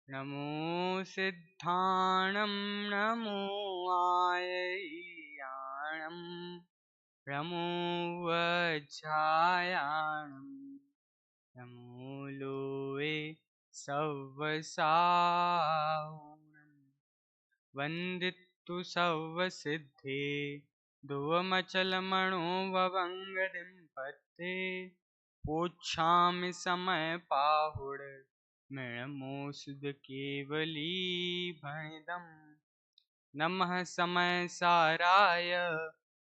नमो सिद्धाणं नमो आययाणं नमो वज्रायाणं नमो लोये सव्वसाहुणं वन्दितु सव्वसिद्धे ध्रुवमचलमणोभवङ्गदिं पथे पोच्छामि समय पाहुड मृणमोषध केवलीभणिदम् नमः समय साराय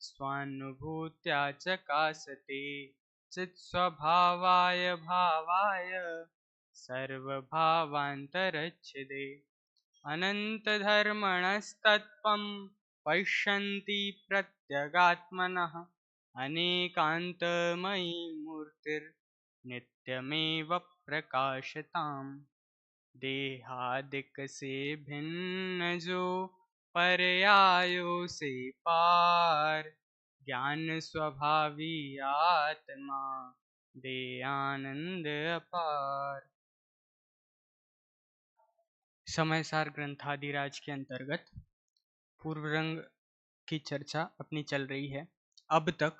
स्वानुभूत्या चकासते चित्स्वभावाय भावाय सर्वभावान्तरच्छिदे अनन्तधर्मणस्तत्त्वं पश्यन्ति प्रत्यगात्मनः अनेकान्तमयी मूर्तिर्नित्यमेव प्रकाशताम् देहादिक से भिन्न जो पर्यायो से पार ज्ञान स्वभावी आत्मा दे आनंद अपार। समयसार ग्रंथादिराज के अंतर्गत पूर्व रंग की चर्चा अपनी चल रही है। अब तक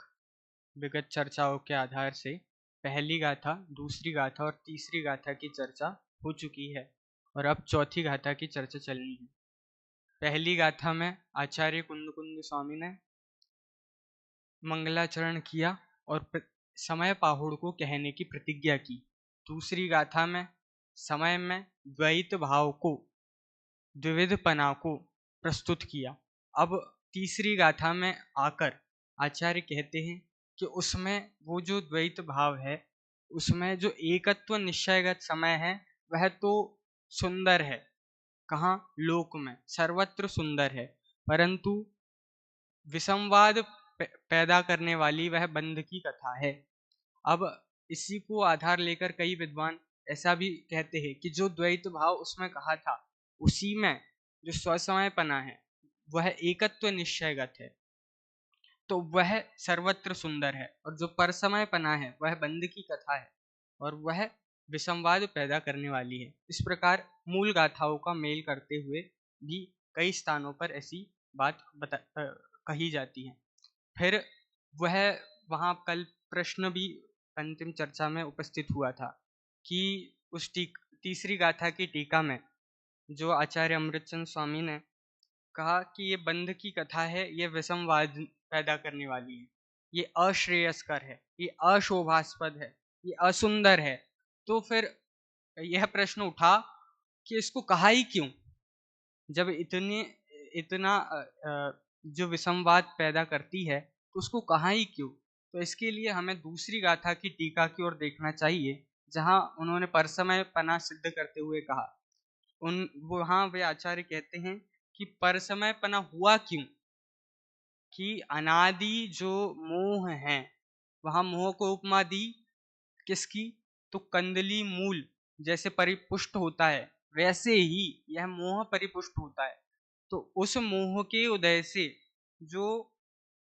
विगत चर्चाओं के आधार से पहली गाथा, दूसरी गाथा और तीसरी गाथा की चर्चा हो चुकी है और अब चौथी गाथा की चर्चा चलनी है। पहली गाथा में आचार्य कुंद स्वामी ने मंगलाचरण किया और समय पाहुड़ को कहने की प्रतिज्ञा की। दूसरी गाथा में समय में द्वैत भाव को, द्विविधपना को प्रस्तुत किया। अब तीसरी गाथा में आकर आचार्य कहते हैं कि उसमें वो जो द्वैत भाव है, उसमें जो एकत्व निश्चयगत समय है वह तो सुंदर है, कहाँ लोक में सर्वत्र सुंदर है, परंतु विसंवाद पैदा करने वाली वह बंध की कथा है। अब इसी को आधार लेकर कई विद्वान ऐसा भी कहते हैं कि जो द्वैत भाव उसमें कहा था, उसी में जो स्वसमयपना है वह एकत्व निश्चयगत है, तो वह सर्वत्र सुंदर है, और जो परसमयपना है वह बंध की कथा है और वह विसंवाद पैदा करने वाली है। इस प्रकार मूल गाथाओं का मेल करते हुए भी कई स्थानों पर ऐसी बात कही जाती है। फिर वह वहाँ कल प्रश्न भी अंतिम चर्चा में उपस्थित हुआ था कि उस तीसरी गाथा की टीका में जो आचार्य अमृतचंद स्वामी ने कहा कि ये बंध की कथा है, ये विसंवाद पैदा करने वाली है, ये अश्रेयस्कर है, ये अशोभास्पद है, ये असुंदर है। तो फिर यह प्रश्न उठा कि इसको कहा ही क्यों, जब इतना जो विसंवाद पैदा करती है तो उसको कहा ही क्यों। तो इसके लिए हमें दूसरी गाथा की टीका की ओर देखना चाहिए, जहां उन्होंने परसमयपना सिद्ध करते हुए कहा। वहां वे आचार्य कहते हैं कि परसमयपना हुआ क्यों, कि अनादि जो मोह है, वहां मोह को उपमा दी किसकी, तो कंदली मूल जैसे परिपुष्ट होता है वैसे ही यह मोह परिपुष्ट होता है। तो उस मोह के उदय से जो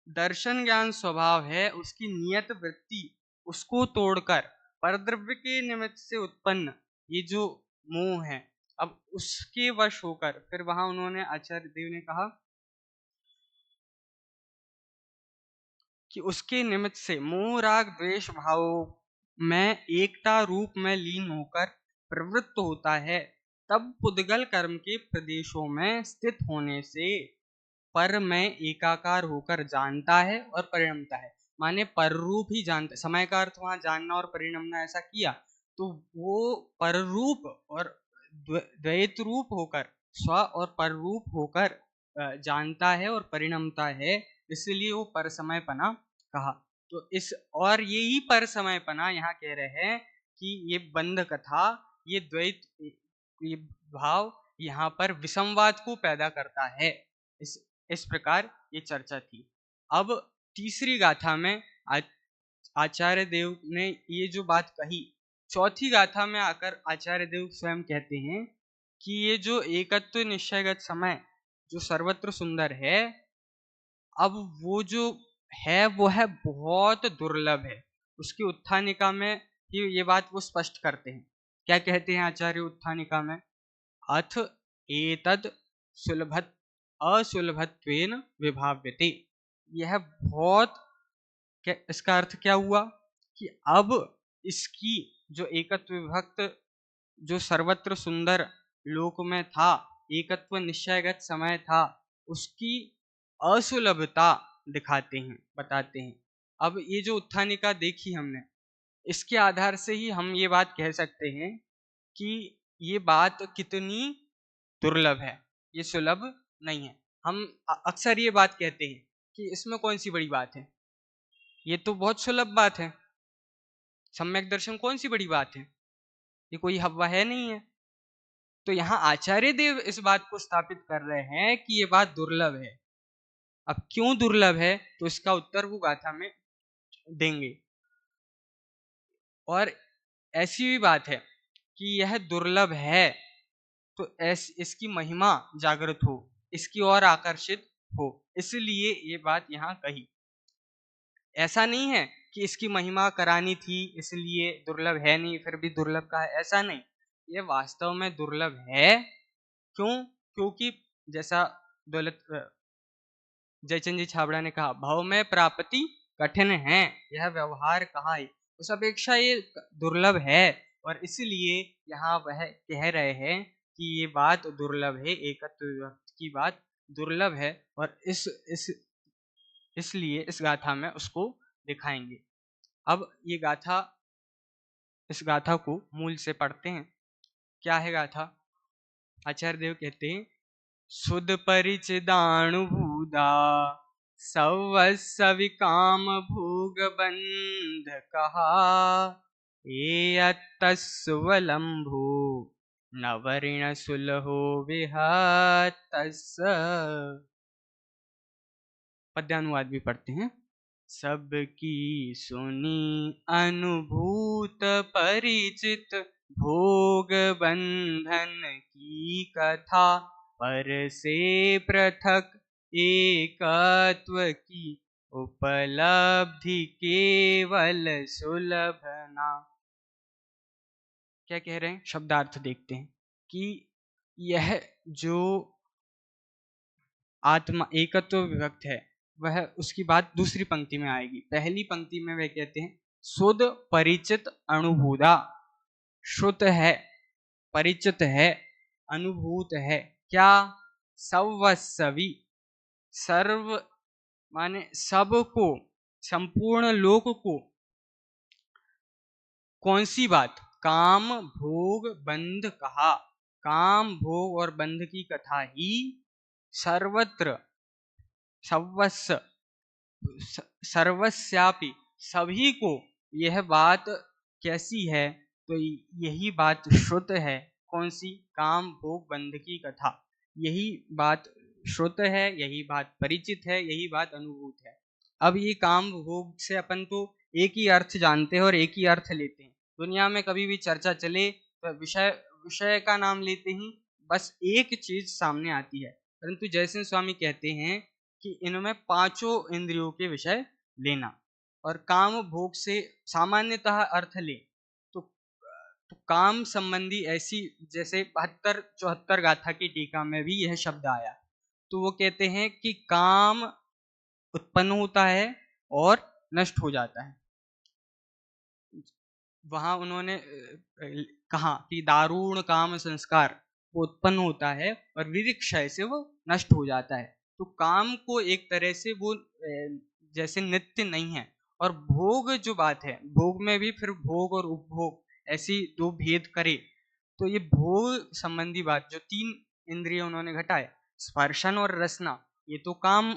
दर्शन ज्ञान स्वभाव है, उसकी नियत वृत्ति, उसको तोड़कर परद्रव्य के निमित्त से उत्पन्न ये जो मोह है, अब उसके वश होकर फिर वहां उन्होंने आचार्य देव ने कहा कि उसके निमित्त से मोह राग द्वेष भाव में एकता रूप में लीन होकर प्रवृत्त होता है, तब पुद्गल कर्म के प्रदेशों में स्थित होने से पर में एकाकार होकर जानता है और परिणमता है। माने पर रूप ही जानता, समय का अर्थ वहां जानना और परिणमना ऐसा किया, तो वो पर रूप और द्वैत रूप होकर, स्व और पर रूप होकर जानता है और परिणमता है, इसलिए वो पर समयपना कहा। तो इस और यही पर समयपना यहाँ कह रहे हैं कि ये बंध कथा, ये द्वैत, ये भाव यहाँ पर विसंवाद को पैदा करता है। इस प्रकार ये चर्चा थी। अब तीसरी गाथा में आचार्य देव ने ये जो बात कही, चौथी गाथा में आकर आचार्य देव स्वयं कहते हैं कि ये जो एकत्व निश्चयगत समय जो सर्वत्र सुंदर है, अब वो जो है वो है बहुत दुर्लभ है। उसकी उत्थानिका में ही ये बात वो स्पष्ट करते हैं। क्या कहते हैं आचार्य उत्थानिका में? अथ एतद सुलभत असुलभत्वेन विभाव्यते। यह बहुत, क्या इसका अर्थ क्या हुआ कि अब इसकी जो एकत्व विभक्त, जो सर्वत्र सुंदर लोक में था, एकत्व निश्चयगत समय था, उसकी असुलभता दिखाते हैं, बताते हैं। अब ये जो उत्थानिका देखी हमने, इसके आधार से ही हम ये बात कह सकते हैं कि ये बात कितनी दुर्लभ है, ये सुलभ नहीं है। हम अक्सर ये बात कहते हैं कि इसमें कौन सी बड़ी बात है, ये तो बहुत सुलभ बात है। सम्यक दर्शन कौन सी बड़ी बात है, ये कोई हवा है नहीं है। तो यहाँ आचार्य देव इस बात को स्थापित कर रहे हैं कि ये बात दुर्लभ है। अब क्यों दुर्लभ है, तो इसका उत्तर वो गाथा में देंगे। और ऐसी भी बात है कि यह दुर्लभ है तो इसकी महिमा जागृत हो, इसकी ओर आकर्षित हो, इसलिए ये बात यहाँ कही। ऐसा नहीं है कि इसकी महिमा करानी थी इसलिए दुर्लभ है नहीं, फिर भी दुर्लभ का है, ऐसा नहीं। ये वास्तव में दुर्लभ है। क्यों? क्योंकि जैसा दौलत जयचंद जी छाबड़ा ने कहा, भाव में प्राप्ति कठिन है, यह व्यवहार कहा है, उस अपेक्षा ये दुर्लभ है। और इसलिए यहाँ वह कह रहे हैं कि ये बात दुर्लभ है, एकत्व विभक्त की बात दुर्लभ है। और इसलिए इस गाथा में उसको दिखाएंगे। अब ये गाथा, इस गाथा को मूल से पढ़ते हैं। क्या है गाथा? आचार्य देव कहते हैं, सुद परिचिदानुभूदा सवस्सविकाम भोग बंध कहा, एयत्तस्वलंभो नवरिण सुलहो विहतस। पद्यानुवाद भी पढ़ते हैं। सबकी सुनी अनुभूत परिचित भोग बंधन की कथा, पर से पृथक एकत्व की उपलब्धि केवल सुलभना। क्या कह रहे हैं? शब्दार्थ देखते हैं कि यह जो आत्मा एकत्व विभक्त है, वह उसकी बात दूसरी पंक्ति में आएगी। पहली पंक्ति में वह कहते हैं, शुद्ध परिचित अनुभूता। श्रुत है, परिचित है, अनुभूत है। क्या? सवस्वी, सर्व माने सबको, संपूर्ण लोक को। कौन सी बात? काम भोग बंध कहा। काम भोग और बंध की कथा ही सर्वत्र, सर्वस्व, सर्वस्यापि, सभी को यह बात कैसी है? तो यही बात श्रुत है। कौन सी? काम भोग बंध की कथा। यही बात श्रुत है, यही बात परिचित है, यही बात अनुभूत है। अब ये काम भोग से अपन तो एक ही अर्थ जानते हैं और एक ही अर्थ लेते हैं। दुनिया में कभी भी चर्चा चले तो विषय का नाम लेते ही बस एक चीज सामने आती है। परंतु जयसिंह स्वामी कहते हैं कि इनमें पांचों इंद्रियों के विषय लेना, और काम भोग से सामान्यतः अर्थ ले तो काम संबंधी ऐसी, जैसे 72-74 गाथा की टीका में भी यह शब्द आया, तो वो कहते हैं कि काम उत्पन्न होता है और नष्ट हो जाता है। वहां उन्होंने कहा कि दारुण काम संस्कार वो उत्पन्न होता है और विविक्षय से वो नष्ट हो जाता है। तो काम को एक तरह से वो जैसे नित्य नहीं है। और भोग जो बात है, भोग में भी फिर भोग और उपभोग ऐसी दो भेद करे, तो ये भोग संबंधी बात जो 3 इंद्रिय उन्होंने घटाए, स्पर्शन और रसना, ये तो काम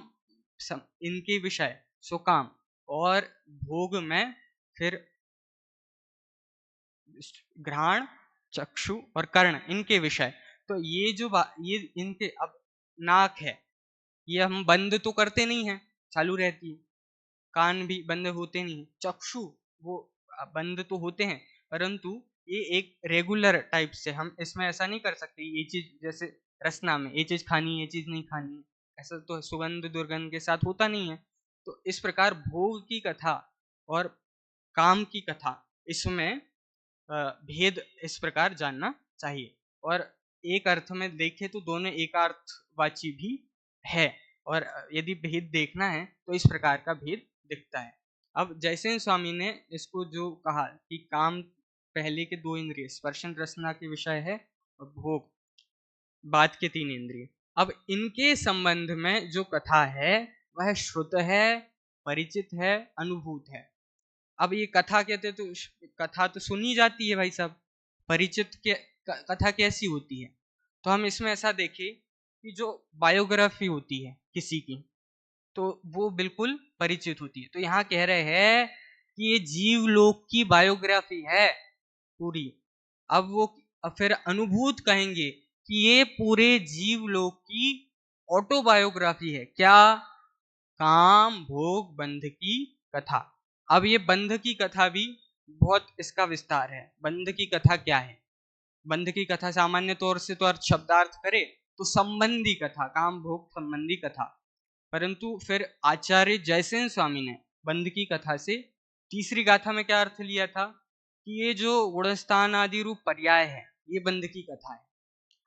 इनके विषय सो काम, और भोग में फिर घ्राण, चक्षु और कर्ण, इनके विषय। तो ये जो ये इनके, अब नाक है, ये हम बंद तो करते नहीं हैं, चालू रहती है। कान भी बंद होते नहीं। चक्षु वो बंद तो होते हैं, परंतु ये एक रेगुलर टाइप से, हम इसमें ऐसा नहीं कर सकते ये चीज, जैसे रसना में ये चीज खानी है, ये चीज नहीं खानी है, ऐसा तो सुगंध दुर्गंध के साथ होता नहीं है। तो इस प्रकार भोग की कथा और काम की कथा इसमें भेद इस प्रकार जानना चाहिए। और एक अर्थ में देखें तो दोनों एकार्थवाची भी है, और यदि भेद देखना है तो इस प्रकार का भेद दिखता है। अब जयसेन स्वामी ने इसको जो कहा कि काम पहले के दो इंद्रिय स्पर्शन रसना के विषय है और भोग बाद के तीन इंद्रिय, अब इनके संबंध में जो कथा है वह श्रुत है, परिचित है, अनुभूत है। अब ये कथा कहते तो कथा तो सुनी जाती है भाई साहब, परिचित के कथा कैसी होती है? तो हम इसमें ऐसा देखें कि जो बायोग्राफी होती है किसी की तो वो बिल्कुल परिचित होती है। तो यहाँ कह रहे हैं कि ये जीवलोक की बायोग्राफी है पूरी। अब फिर अनुभूत कहेंगे कि ये पूरे जीवलोक की ऑटोबायोग्राफी है। क्या? काम भोग बंध की कथा। अब ये बंध की कथा भी बहुत इसका विस्तार है। बंध की कथा क्या है? बंध की कथा सामान्य तौर से तो अर्थ शब्दार्थ करे तो संबंधी कथा, काम भोग संबंधी कथा। परंतु फिर आचार्य जयसेन स्वामी ने बंध की कथा से तीसरी गाथा में क्या अर्थ लिया था कि ये जो गुणस्थान आदि रूप पर्याय है ये बंध की कथा है।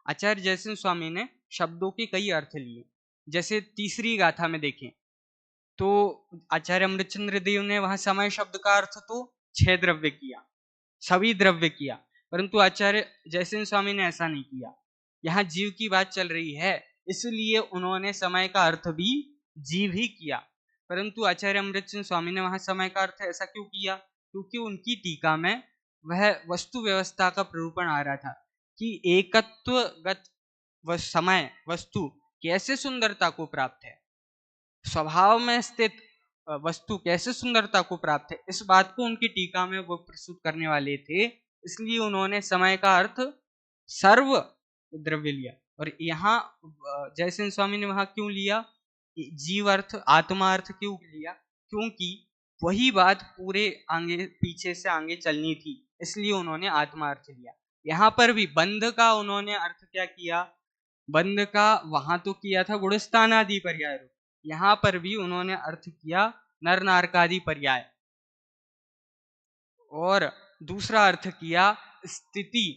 आचार्य जयसेन स्वामी ने शब्दों के कई अर्थ लिए। जैसे तीसरी गाथा में देखें तो आचार्य अमृतचंद्र देव ने वहां समय शब्द का अर्थ तो 6 द्रव्य किया, सभी द्रव्य किया, परंतु आचार्य जयसेन स्वामी ने ऐसा नहीं किया। यहाँ जीव की बात चल रही है इसलिए उन्होंने समय का अर्थ भी जीव ही किया। परंतु आचार्य अमृतचंद्र स्वामी ने वहां समय का अर्थ ऐसा क्यों किया? क्योंकि उनकी टीका में वह वस्तु व्यवस्था का प्ररूपण आ रहा था कि एकत्वगत समय वस्तु कैसे सुंदरता को प्राप्त है, स्वभाव में स्थित वस्तु कैसे सुंदरता को प्राप्त है, इस बात को उनकी टीका में वो प्रस्तुत करने वाले थे। इसलिए उन्होंने समय का अर्थ सर्व द्रव्य लिया। और यहाँ जयसेन स्वामी ने वहां क्यों लिया जीव अर्थ, आत्मा अर्थ क्यों लिया? क्योंकि वही बात पूरे आगे पीछे से आगे चलनी थी, इसलिए उन्होंने आत्मा अर्थ लिया। यहाँ पर भी बंध का उन्होंने अर्थ क्या किया? बंध का वहां तो किया था गुणस्थान आदि पर्याय रूप, यहाँ पर भी उन्होंने अर्थ किया नर नारकादि पर्याय। और दूसरा अर्थ किया स्थिति,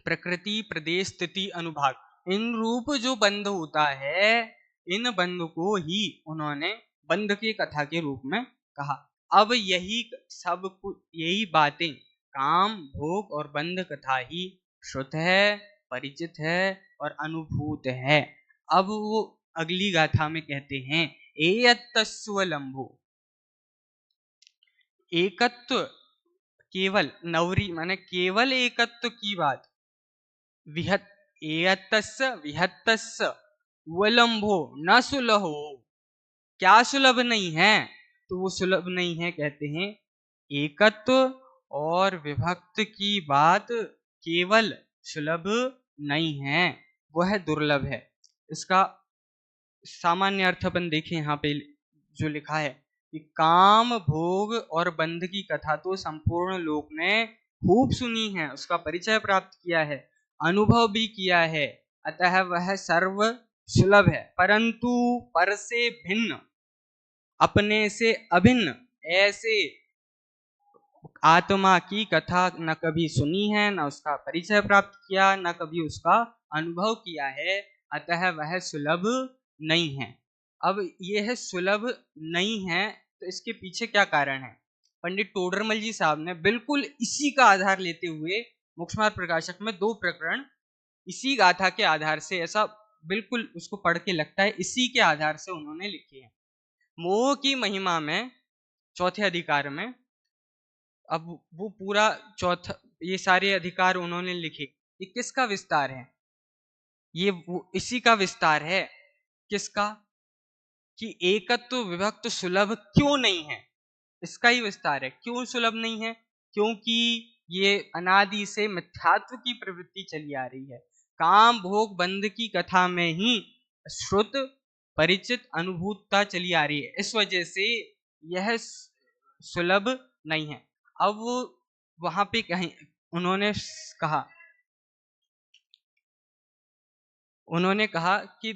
प्रकृति प्रदेश स्थिति अनुभाग। इन रूप जो बंध होता है इन बंध को ही उन्होंने बंध की कथा के रूप में कहा। अब यही सब यही बातें काम भोग और बंध कथा ही श्रुत है, परिचित है और अनुभूत है। अब वो अगली गाथा में कहते हैं एयत्तस्वलंभो, एकत्व केवल नवरी माने केवल एकत्व की बात, विहत एयत्तस्य विहत्तस्य वलंभो न सुलहो, क्या सुलभ नहीं है? तो वो सुलभ नहीं है कहते हैं एकत्व और विभक्त की बात केवल सुलभ नहीं है, वह दुर्लभ है। इसका सामान्य अर्थ अपन देखें यहाँ पे जो लिखा है कि काम भोग और बंध की कथा तो संपूर्ण लोक ने खूब सुनी है, उसका परिचय प्राप्त किया है, अनुभव भी किया है, अतः वह सर्व सुलभ है। परंतु पर से भिन्न, अपने से अभिन्न ऐसे आत्मा की कथा न कभी सुनी है, न उसका परिचय प्राप्त किया, न कभी उसका अनुभव किया है, अतः वह सुलभ नहीं है। अब यह सुलभ नहीं है तो इसके पीछे क्या कारण है? पंडित टोडरमल जी साहब ने बिल्कुल इसी का आधार लेते हुए मोक्षमार्ग प्रकाशक में 2 प्रकरण इसी गाथा के आधार से, ऐसा बिल्कुल उसको पढ़ के लगता है इसी के आधार से उन्होंने लिखे हैं। मोह की महिमा में चौथे अधिकार में, अब वो पूरा चौथा ये सारे अधिकार उन्होंने लिखे, ये किसका विस्तार है? ये वो इसी का विस्तार है। किसका? कि एकत्व विभक्त सुलभ क्यों नहीं है, इसका ही विस्तार है। क्यों सुलभ नहीं है? क्योंकि ये अनादि से मिथ्यात्व की प्रवृत्ति चली आ रही है। काम भोग बंध की कथा में ही श्रुत परिचित अनुभूतता चली आ रही है, इस वजह से यह सुलभ नहीं है। अब वो वहां पे कहीं उन्होंने कहा कि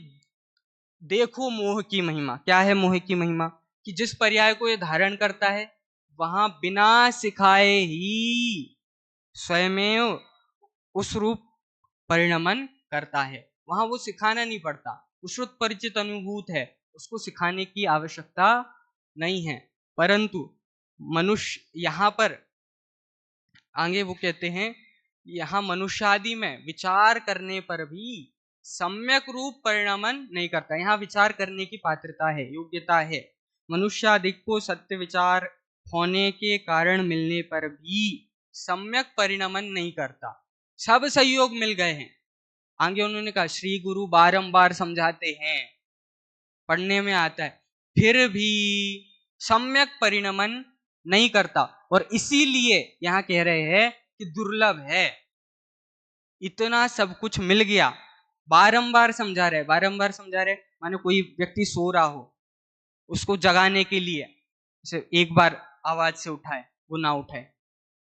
देखो मोह की महिमा क्या है। मोह की महिमा कि जिस पर्याय को ये धारण करता है वहां बिना सिखाए ही स्वयमेव उस रूप परिणमन करता है। वहां वो सिखाना नहीं पड़ता, वो श्रुत परिचित अनुभूत है, उसको सिखाने की आवश्यकता नहीं है। परंतु मनुष्य यहाँ पर आगे वो कहते हैं, यहाँ मनुष्यादि में विचार करने पर भी सम्यक रूप परिणमन नहीं करता। यहाँ विचार करने की पात्रता है, योग्यता है। मनुष्यादि को सत्य विचार होने के कारण मिलने पर भी सम्यक परिणमन नहीं करता। सब सहयोग मिल गए हैं। आगे उन्होंने कहा श्री गुरु बारंबार समझाते हैं, पढ़ने में आता है, फिर भी सम्यक परिणमन नहीं करता। और इसीलिए यहां कह रहे हैं कि दुर्लभ है। इतना सब कुछ मिल गया, बारंबार समझा रहे, बारंबार समझा रहे माने कोई व्यक्ति सो रहा हो, उसको जगाने के लिए जैसे एक बार आवाज से उठाए, वो ना उठाए,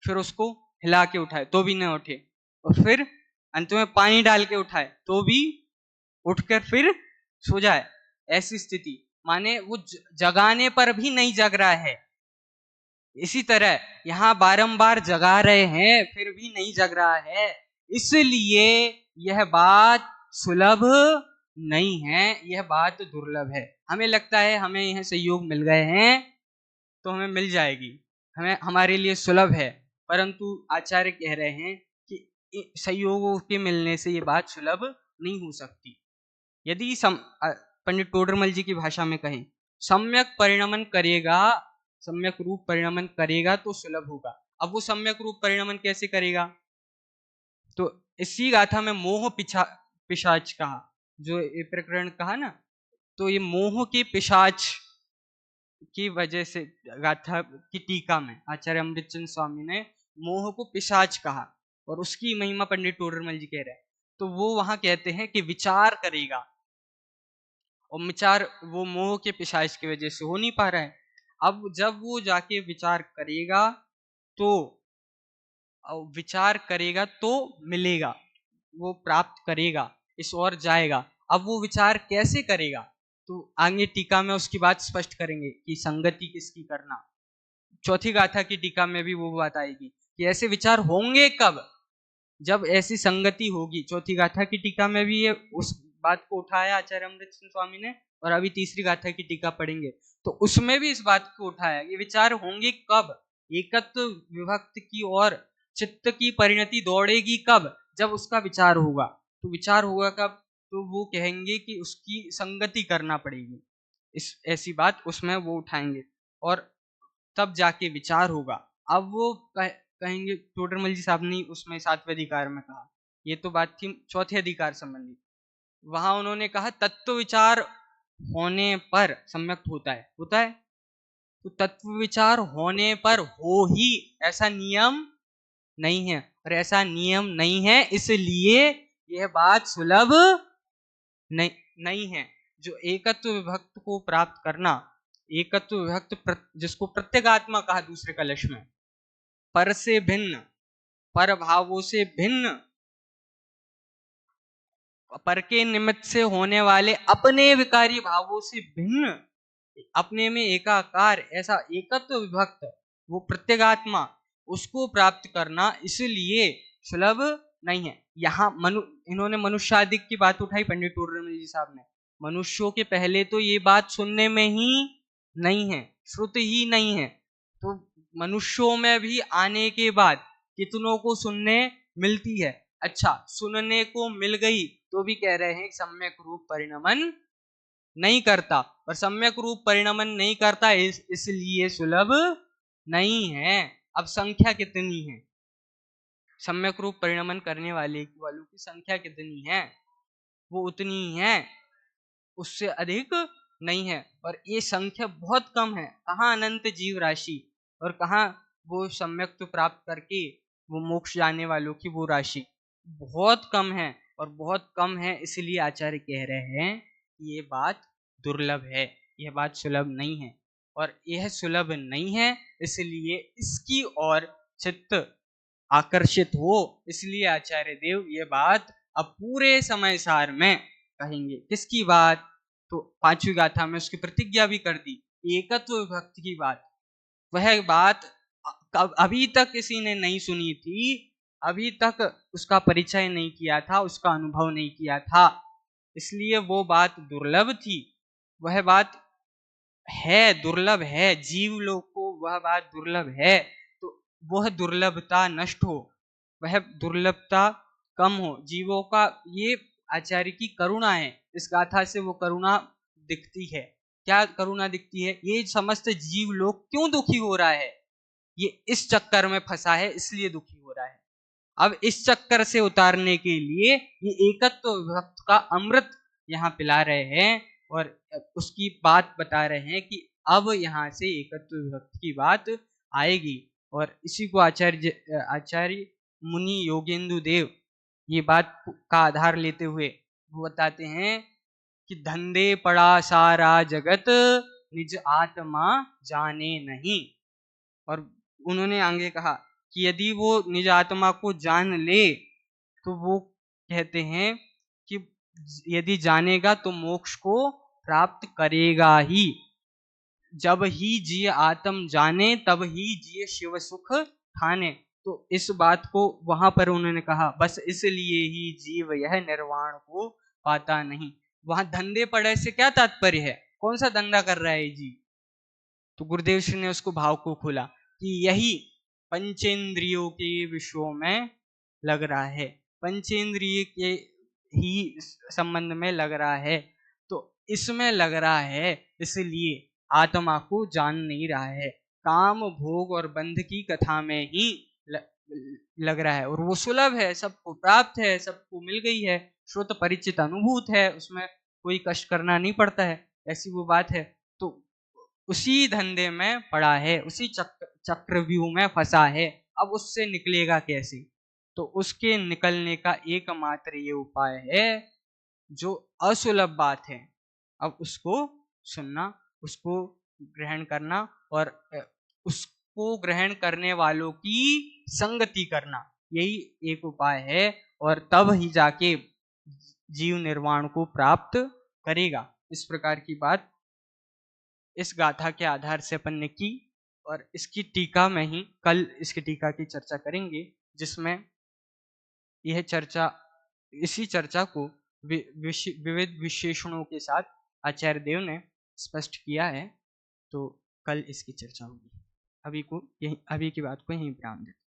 फिर उसको हिला के उठाए तो भी ना उठे, और फिर अंत में पानी डाल के उठाए तो भी उठकर फिर सो जाए, ऐसी स्थिति माने वो जगाने पर भी नहीं जग रहा है। इसी तरह यहाँ बारंबार जगा रहे हैं फिर भी नहीं जग रहा है, इसलिए यह बात सुलभ नहीं है, यह बात दुर्लभ है। हमें लगता है हमें यह सहयोग मिल गए हैं तो हमें मिल जाएगी, हमें हमारे लिए सुलभ है, परंतु आचार्य कह रहे हैं कि सहयोगों के मिलने से ये बात सुलभ नहीं हो सकती। यदि पंडित टोडरमल जी की भाषा में कहें, सम्यक परिणमन करेगा, सम्यक रूप परिणमन करेगा तो सुलभ होगा। अब वो सम्यक रूप परिणमन कैसे करेगा? तो इसी गाथा में मोह पिशाच कहा, जो ये प्रकरण कहा ना, तो ये मोह के पिशाच की वजह से गाथा की टीका में आचार्य अमृतचंद स्वामी ने मोह को पिशाच कहा, और उसकी महिमा पंडित टोडरमल जी कह रहे हैं। तो वो वहां कहते हैं कि विचार करेगा, और विचार वो मोह के पिशाच की वजह से हो नहीं पा रहा है। अब जब वो जाके विचार करेगा तो विचार करेगा तो मिलेगा, वो प्राप्त करेगा, इस ओर जाएगा। अब वो विचार कैसे करेगा, तो आगे टीका में उसकी बात स्पष्ट करेंगे कि संगति किसकी करना। चौथी गाथा की टीका में भी वो बात आएगी कि ऐसे विचार होंगे कब, जब ऐसी संगति होगी। चौथी गाथा की टीका में भी ये उस बात को उठाया आचार्य अमृतचंद स्वामी ने, और अभी तीसरी गाथा की टीका पढ़ेंगे तो उसमें भी इस बात को उठाया, ये विचार होंगे कब, एकत्व विभक्त की ओर चित्त की परिणति दौड़ेगी कब, जब उसका विचार होगा। तो विचार होगा कब, तो वो कहेंगे कि उसकी संगति करना पड़ेगी, इस ऐसी बात उसमें वो उठाएंगे, और तब जाके विचार होगा। अब वो कहेंगे, टोडरमल जी साहब ने उसमें 7वें अधिकार में कहा, ये तो बात थी चौथे अधिकार संबंधी, वहां उन्होंने कहा तत्व विचार होने पर सम्यक होता है, तो तत्व विचार होने पर हो ही ऐसा नियम नहीं है, और ऐसा नियम नहीं है इसलिए यह बात सुलभ नहीं है। जो एकत्व विभक्त को प्राप्त करना, एकत्व विभक्त जिसको प्रत्यगात्मा कहा दूसरे कलश में, पर से भिन्न, पर भावों से भिन्न, पर के निमित्त से होने वाले अपने विकारी भावों से भिन्न, अपने में एकाकार, ऐसा एकत्व विभक्त वो प्रत्यगात्मा, उसको प्राप्त करना इसलिए सुलभ नहीं है। यहाँ इन्होंने मनुष्यादिक की बात उठाई पंडित टोडरमल जी साहब ने। मनुष्यों के पहले तो ये बात सुनने में ही नहीं है, श्रुत ही नहीं है, तो मनुष्यों में भी आने के बाद कितनों को सुनने मिलती है। अच्छा, सुनने को मिल गई तो भी कह रहे हैं सम्यक रूप परिणमन नहीं करता, और सम्यक रूप परिणमन नहीं करता इसलिए सुलभ नहीं है। अब संख्या कितनी है, सम्यक रूप परिणमन करने वालों की संख्या कितनी है, वो उतनी है, उससे अधिक नहीं है, और ये संख्या बहुत कम है। कहाँ अनंत जीव राशि, और कहाँ वो सम्यक प्राप्त करके वो मोक्ष जाने वालों की वो राशि, बहुत कम है, और बहुत कम है, इसलिए आचार्य कह रहे हैं ये बात दुर्लभ है, यह बात सुलभ नहीं है, और यह सुलभ नहीं है इसलिए इसकी ओर चित्त आकर्षित हो, इसलिए आचार्य देव ये बात अब पूरे समय सार में कहेंगे। किसकी बात? तो 5वीं गाथा में उसकी प्रतिज्ञा भी कर दी, एकत्व विभक्त की बात। वह बात अभी तक किसी ने नहीं सुनी थी, अभी तक उसका परिचय नहीं किया था, उसका अनुभव नहीं किया था, इसलिए वो बात दुर्लभ थी। वह बात है, दुर्लभ है, जीव लोग को वह बात दुर्लभ है, तो वह दुर्लभता नष्ट हो, वह दुर्लभता कम हो जीवों का। ये आचार्य की करुणा है, इस गाथा से वो करुणा दिखती है। क्या करुणा दिखती है? ये समस्त जीव लोग क्यों दुखी हो रहा है, ये इस चक्कर में फंसा है इसलिए दुखी हो रहा है। अब इस चक्कर से उतारने के लिए ये एकत्व विभक्त का अमृत यहाँ पिला रहे हैं और उसकी बात बता रहे हैं कि अब यहाँ से एकत्व विभक्त की बात आएगी। और इसी को आचार्य मुनि योगेंदु देव ये बात का आधार लेते हुए वो बताते हैं कि धंधे पड़ा सारा जगत, निज आत्मा जाने नहीं। और उन्होंने आगे कहा कि यदि वो निज आत्मा को जान ले तो वो कहते हैं कि यदि जानेगा तो मोक्ष को प्राप्त करेगा ही। जब ही जिय आत्म जाने तब ही जिय शिव सुख ठाने। तो इस बात को वहां पर उन्होंने कहा, बस इसलिए ही जीव यह निर्वाण को पाता नहीं। वहां धंधे पड़े से क्या तात्पर्य है? कौन सा धंधा कर रहा है जी? तो गुरुदेव श्री ने उसको भाव को खोला कि यही पंचेंद्रियों के विषयों में लग रहा है, पंचेंद्रिय के ही संबंध में लग रहा है, तो इसमें लग रहा है इसलिए आत्मा को जान नहीं रहा है। काम भोग और बंध की कथा में ही लग रहा है, और वो सुलभ है, सबको प्राप्त है, सबको मिल गई है, श्रुत परिचित अनुभूत है, उसमें कोई कष्ट करना नहीं पड़ता है, ऐसी वो बात है। तो उसी धंधे में पड़ा है, उसी चक्रव्यूह में फंसा है, अब उससे निकलेगा कैसे? तो उसके निकलने का एकमात्र ये उपाय है जो असुलभ बात है, अब उसको सुनना, उसको ग्रहण करना और उसको ग्रहण करने वालों की संगति करना, यही एक उपाय है, और तब ही जाके जीव निर्वाण को प्राप्त करेगा। इस प्रकार की बात इस गाथा के आधार से अपन ने की, और इसकी टीका में ही कल इसकी टीका की चर्चा करेंगे, जिसमें यह चर्चा, इसी चर्चा को विविध विशेषणों के साथ आचार्य देव ने स्पष्ट किया है। तो कल इसकी चर्चा होगी। अभी की बात को यहीं विराम देते हैं।